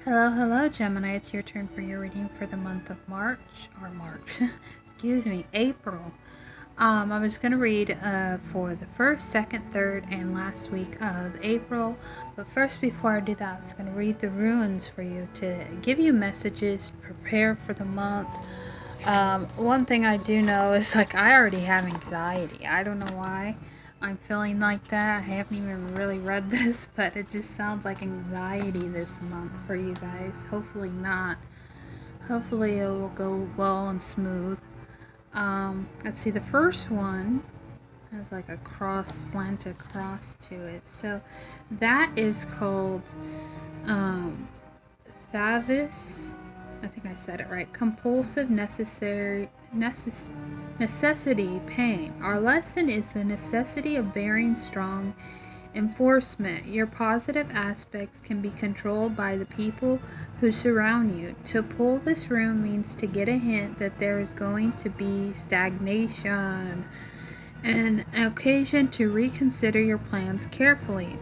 Hello, Gemini. It's your turn for your reading for the month of excuse me, April. I was going to read for the first, second, third, and last week of April. But first, before I do that, I was going to read the runes for you to give you messages, prepare for the month. One thing I do know is I already have anxiety. I don't know why I'm feeling like that. I haven't even really read this, but it just sounds like anxiety this month for you guys. Hopefully not. Hopefully it will go well and smooth. Let's see, the first one has like a slanted cross to it. So that is called um, Thavis. I think I said it right. Compulsive necessity pain. Our lesson is the necessity of bearing strong enforcement. Your positive aspects can be controlled by the people who surround you. To pull this room means to get a hint that there is going to be stagnation, and an occasion to reconsider your plans carefully.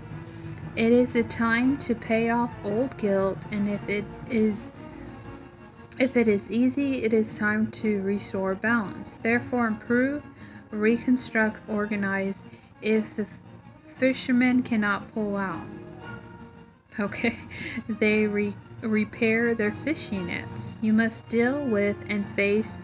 It is a time to pay off old guilt, and if it is easy, it is time to restore balance. Therefore, improve, reconstruct, organize if the fishermen cannot pull out. Okay, they repair their fishing nets. You must deal with and face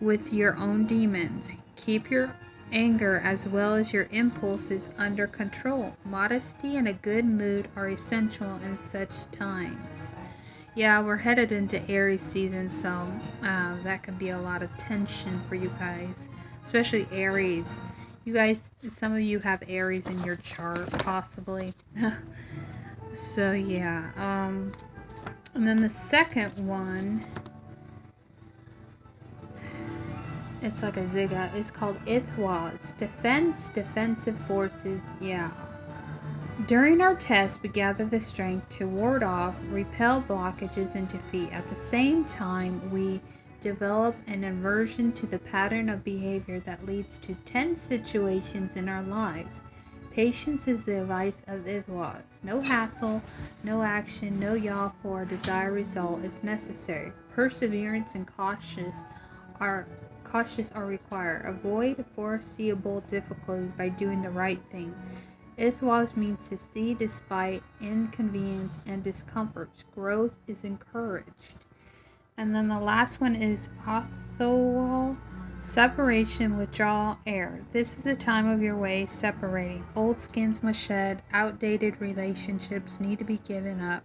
with your own demons. Keep your anger as well as your impulses under control. Modesty and a good mood are essential in such times. Yeah, we're headed into Aries season, so that could be a lot of tension for you guys, especially Aries. You guys, some of you have Aries in your chart, possibly. So yeah, and then the second one, it's like a zigzag. It's called Ithwas, defensive forces. Yeah. During our test, we gather the strength to ward off, repel blockages, and defeat. At the same time, we develop an aversion to the pattern of behavior that leads to tense situations in our lives. Patience is the advice of Ithwas. No hassle, no action, no yaw for a desired result is necessary. Perseverance and cautious are required. Avoid foreseeable difficulties by doing the right thing. Ithwas means to see despite inconvenience and discomforts. Growth is encouraged. And then the last one is Othowal, separation, withdrawal, air. This is the time of your way separating. Old skins must shed, outdated relationships need to be given up.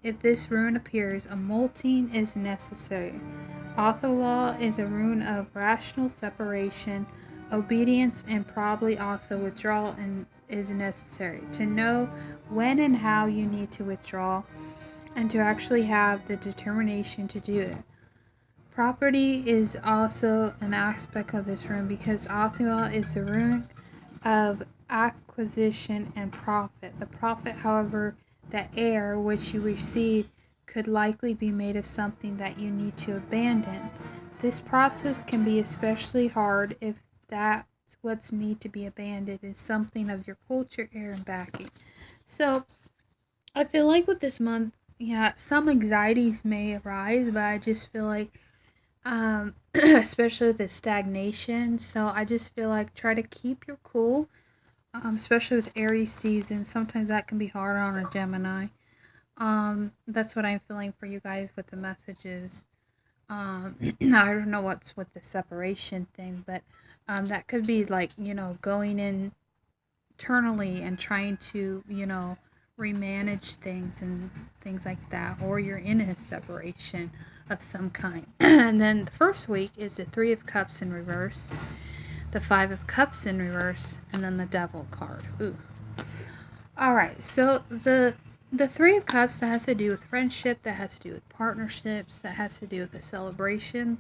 If this rune appears, a molting is necessary. Othowal is a rune of rational separation, obedience, and probably also withdrawal is necessary. To know when and how you need to withdraw and to actually have the determination to do it. Property is also an aspect of this rune because Othowal is the rune of acquisition and profit. The profit, however, the heir which you receive could likely be made of something that you need to abandon. This process can be especially hard if that's what's need to be abandoned is something of your culture, heir, and backing. So I feel like with this month, yeah, some anxieties may arise, but I just feel like especially with the stagnation. So I just feel like try to keep your cool, especially with Aries season. Sometimes that can be hard on a Gemini. That's what I'm feeling for you guys with the messages. I don't know what's with the separation thing, but that could be like, going in internally and trying to, remanage things and things like that, or you're in a separation of some kind. And then the first week is the Three of Cups in reverse, the Five of Cups in reverse, and then the Devil card. Ooh. All right, so the Three of Cups, that has to do with friendship, that has to do with partnerships, that has to do with a celebration.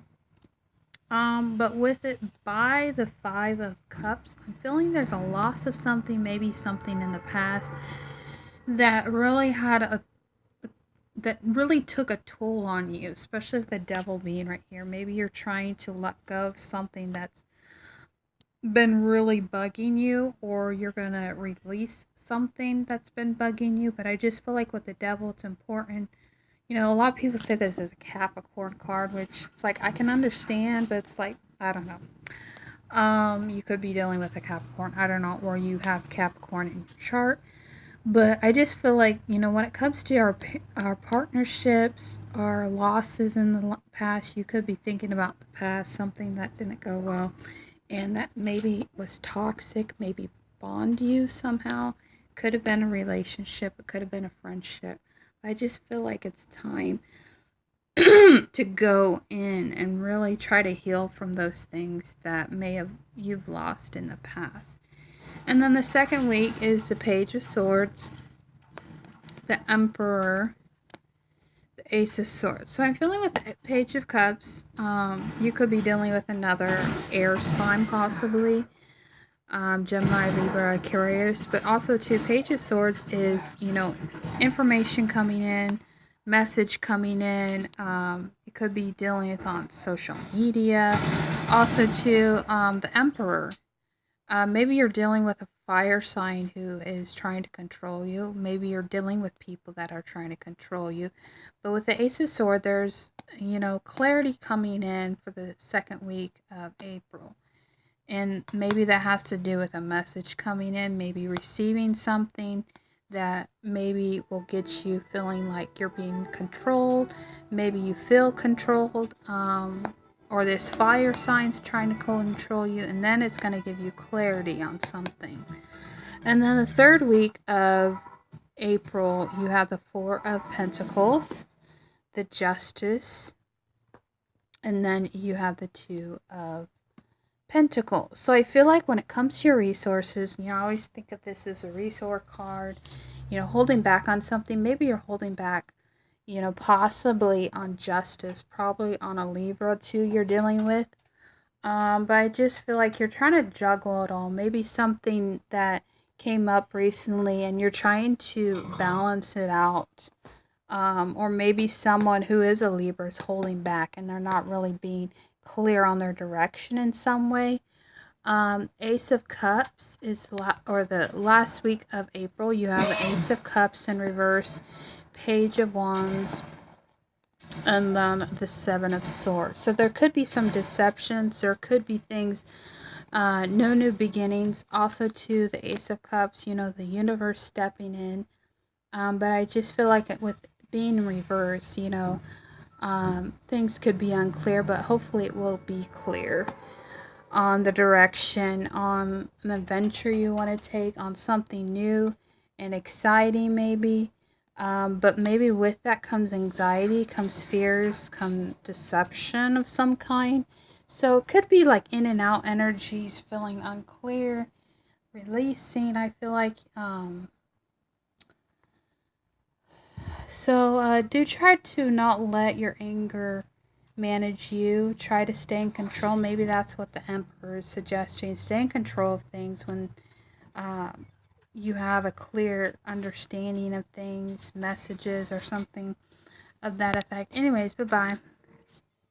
But with it by the Five of Cups, I'm feeling there's a loss of something, maybe something in the past that really that really took a toll on you, especially with the Devil being right here. Maybe you're trying to let go of something that's been really bugging you, or you're gonna release something that's been bugging you. But I just feel like with the Devil, it's important, A lot of people say this is a Capricorn card, which it's like I can understand, but it's like I don't know. You could be dealing with a Capricorn, I don't know, or you have Capricorn in your chart. But I just feel like, when it comes to our partnerships, our losses in the past, you could be thinking about the past, something that didn't go well, and that maybe was toxic, maybe bond you somehow. Could have been a relationship, it could have been a friendship. I just feel like it's time to go in and really try to heal from those things that you've lost in the past. And then the second week is the Page of Swords, the Emperor, the Ace of Swords. So I'm feeling with the Page of Cups, you could be dealing with another air sign possibly, Gemini, Libra, Aquarius, but also too, Page of Swords is, information coming in, message coming in. It could be dealing with on social media. Also too, the Emperor. Maybe you're dealing with a fire sign who is trying to control you. Maybe you're dealing with people that are trying to control you. But with the Ace of Swords, there's, clarity coming in for the second week of April. And maybe that has to do with a message coming in, maybe receiving something that maybe will get you feeling like you're being controlled. Maybe you feel controlled, or this fire sign's trying to control you, and then it's going to give you clarity on something. And then the third week of April, you have the Four of Pentacles, the Justice, and then you have the Two of Pentacles. So I feel like when it comes to your resources, and you always think of this as a resource card, holding back on something. Maybe you're holding back, possibly on justice, probably on a Libra too you're dealing with. But I just feel like you're trying to juggle it all. Maybe something that came up recently and you're trying to balance it out. Or maybe someone who is a Libra is holding back and they're not really being clear on their direction in some way. Ace of Cups is the last week of April. You have the Ace of Cups in reverse, Page of Wands, and then the Seven of Swords. So there could be some deceptions. There could be things, no new beginnings. Also to the Ace of Cups, the universe stepping in. But I just feel like with being in reverse, things could be unclear, but hopefully it will be clear on the direction, on an adventure you want to take, on something new and exciting maybe. But maybe with that comes anxiety, comes fears, comes deception of some kind. So it could be like in and out energies, feeling unclear, releasing. I feel like, so do try to not let your anger manage you. Try to stay in control. Maybe that's what the Emperor is suggesting. Stay in control of things when you have a clear understanding of things, messages, or something of that effect. Anyways, bye-bye.